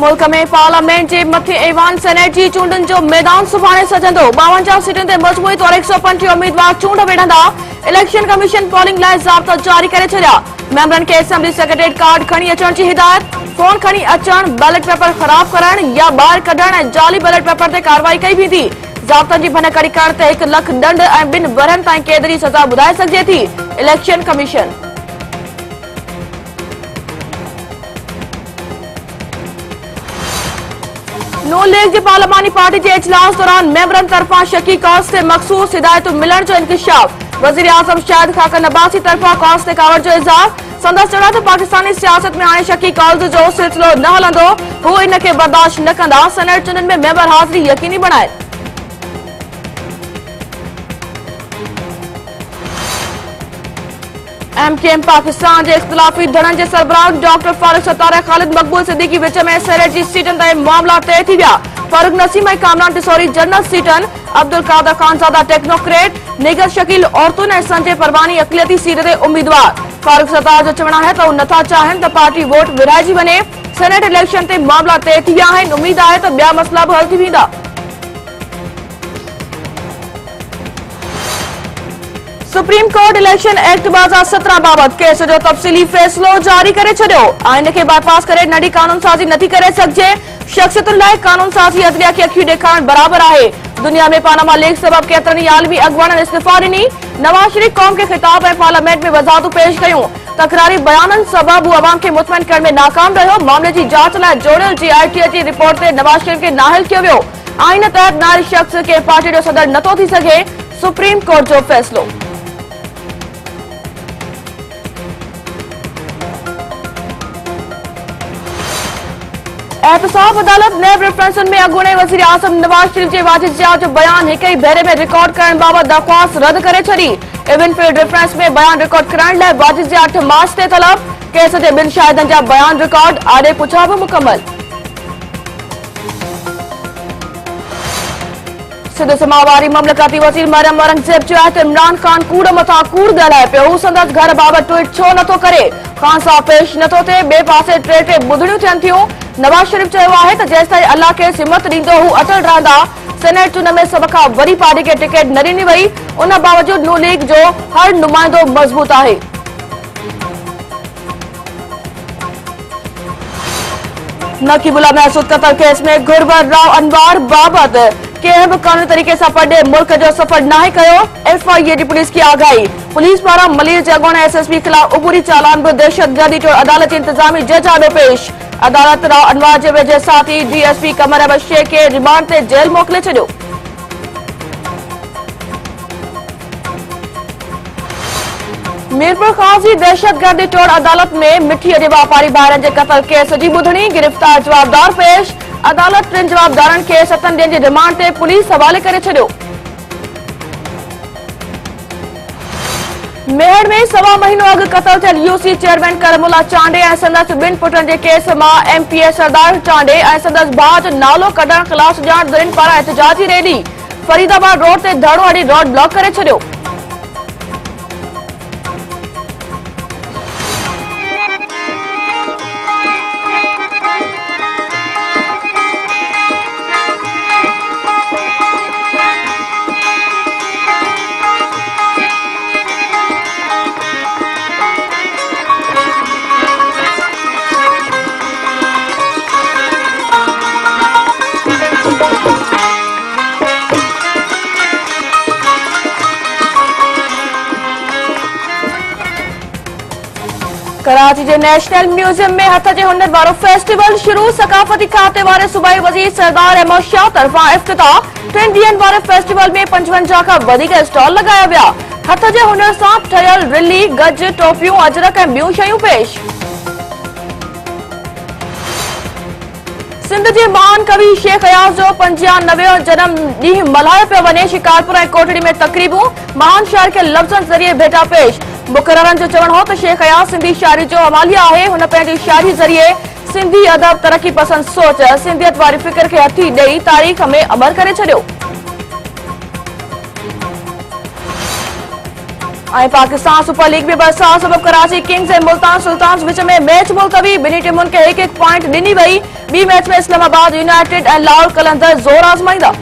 मुल्क में पार्लियामेंट के मथे ऐवान सेनेट की चूंडन जो मैदान सुभाणे सजंदो 52 सीटन ते मजबूरी तौर 135 उम्मीदवार चूंड विढ़ंदा। इलेक्शन कमीशन पोलिंग लाइ ज़ाब्ता जारी करे छॾिया। मेंबरन के असेंबली सेक्रेटरीट कार्ड खणी अचण जी हिदायत। फोन खणी अचण, बैलेट पेपर खराब करण या ॿाहिरि कढण ऐं जाली बैलेट पेपर ते कार्रवाई कई वेंदी। ज़ाब्तनि जी भनकड़ी करण ते 1 लाख दंड ऐं 2 वरनि ताईं कैद जी सज़ा ॿुधाए सघिजे थी इलेक्शन कमीशन। नून लीग की पार्लियामानी पार्टी के इजलास दौरान मेंबरन तरफा शकी कॉज से मखसूस हिदायत मिलण जो इंकशाफ। वजीर आजम शाहिद खाकन अब्बासी तरफा कॉज ते कावड़ जो इज़हार। संदस चढ़ा तो पाकिस्तानी सियासत में हाणे शकी कॉज जो सिलसिलो न हलंदो, हू इन के बर्दाश्त न कंदा। सेनेट चुनन में मेंबर हाज़िरी यकीनी बनाए। एमकेएम पाकिस्तान के इख्तिलाफी धड़न के सरबराह डॉक्टर फारूक सत्तार ऐं ख़ालिद मक़बूल सिद्दीकी विच में सेनेट की सीटन ताईं मामला तय थी विया। फारूक नसीम ऐं कामरान टिसौरी जनरल सीटन, अब्दुल कादर खानज़ादा टेक्नोक्रेट, निगर शकील औरतुन ऐं संजय परवानी अक़लियती सीट ते उम्मीदवार। फारूक सत्तार जो चवण है तो नथा चाहन त पार्टी वोट विरहाइजी वञे। सेनेट इलेक्शन ते मामला तय थी विया आहिनि। उम्मीद है तो ॿिया मसला भी हल थी वेंदा। सुप्रीम कोर्ट इलेक्शन एक्ट 2017 बाबत केस जो तफ़सीली फैसलो जारी करे छॾियो। आइन के बाईपास करे नंढी कानून साज़ी नथी करे सघिजे। शख्सियतुनि लाइ कानून साज़ी अदलिया खे अखियूं ॾेखारण बराबर आहे। दुनिया में पानामा लीक सबब केतिरनि आलमी अॻुवाननि इस्तीफ़ा ॾिनी। नवाज शरीफ कौम के खिताब ऐं पार्लियामेंट में वज़ाहतूं पेश कयूं। तकरारी बयाननि सबब हू अवाम खे मुतमइन करण में नाकाम रहियो। मामले की जांच लाइ जोड़ियल GIT जी रिपोर्ट ते नवाज शरीफ के नाहिल कियो वियो। आइन तहत नारी शख्स के पार्टी जो सदर नथो थी सघे। सुप्रीम कोर्ट जो फैसलो। एहतसाब अदालत नैब रेफरेंसन में अॻूणे वज़ीर आज़म नवाज शरीफ के वाजिद जो बयान एक ही भेरे में रिकॉर्ड करण बाबत दरख्वास्त रद्द करे छॾी। इवनफील्ड रेफरेंस में बयान रिकॉर्ड करण लाइ वाजिद 8 मार्च ते तलब। केस के 2 शाहिदन जा बयान रिकॉर्ड, आॾे पुछा भी मुकम्मल। सिंध समावारी ममलकती वज़ीर मरियम औरंगज़ेब चयो आहे त इमरान खान कूड़ मथां कूड़ ॻाल्हाए पियो। हू संदसि घर बाबति ट्वीट छो नथो करे? खान साहब पेश नथो थिए। ॿिए पासे टे ॿुधणियूं थियनि थियूं। नवाज शरीफ चयो आहे त जेसिताईं अल्लाह खे हिम्मत ॾींदो हू अटल रहंदा। सेनेट चूंड में सभ खां वॾी पार्टी खे टिकट न ॾिनी वई। उन बावजूद नून लीग जो हर नुमाइंदो मज़बूत आहे। नकीबुल्लाह महसूद कत्ल केस में गुरबर राव अनवार बाबत कंहिं बि कानूनी तरीक़े सां पढ़े मुल्क जो सफ़र नाहे कयो। FIA जी पुलिस की आगाही। पुलिस पारां मलीर जे अॻूणे SSP ख़िलाफ़ उबूरी चालान बि दहशतगर्दी जो अदालत जी इंतज़ामी जज आॾो पेश। अदालत राव अनवार जे वेझे साथी DSP कमर अहमद शेख खे रिमांड ते जेल मोकिले छॾियो। मीरपुर काज़ी दहशतगर्दी टोड़ अदालत में मिठीअ जे वापारी ॿारनि जे कत्ल केस जी ॿुधणी। गिरफ़्तार जवाबदार पेश। अदालत 3 जवाबदारनि खे 7 ॾींहनि जी रिमांड ते पुलिस हवाले करे छॾियो। मेहर में 1.25 महीनो अॻु क़त्ल थियल UC चेयरमैन करमुल्ला चांडे ऐं संदसि 2 पुटनि जे केस मां MPA सरदार चांडे ऐं संदसि भाउ जो नालो कढण ख़िलाफ़ सुञाण धुरियुनि पारां एहतिजाजी रैली। फरीदाबाद रोड ते धरनो हड़ी रोड ब्लॉक करे छॾियो। कराची के नेशनल म्यूजियम में हथ जे हुनर वारो फेस्टिवल शुरू। सकाफती खाते वाले सूबाई वजीर सरदार अहमद शाह तरफा इफ्तिताह। 3 ॾींहनि वारे फेस्टिवल में 55 खां वधीक स्टॉल लगाया विया। हथ जे हुनर सां ठहियल रिली, गज, टोपियूं, अजरक ऐं ॿियूं शयूं पेश। सिंध जे महान कवि शेख अयाज़ जो 95 जन्म ॾींहुं मल्हायो पियो वञे। शिकारपुर ऐं कोटड़ी में तकरीबूं। महान शाइर खे लफ़्ज़नि ज़रिए भेटा पेश। मुक़ररनि जो चवण हो त शेख अयाज़ सिंधी शाइरी जो अमालिया आहे। हुन पंहिंजी शाइरी ज़रिए सिंधी अदब, तरक्की पसंद सोच, सिंधियत वारी फिक्र खे हथी ॾेई तारीख़ में अमर करे छॾियो। ऐं पाकिस्तान सुपर लीग में बरसात सबब कराची किंग्स ऐं मुल्तान सुल्तान्स विच में मैच मुलतवी। ॿिन्ही टीमुनि खे हिकु-हिकु पॉइंट ॾिनी वई। ॿी मैच में इस्लामाबाद यूनाइटेड ऐं लाहौर कलंदर ज़ोर आज़माईंदा।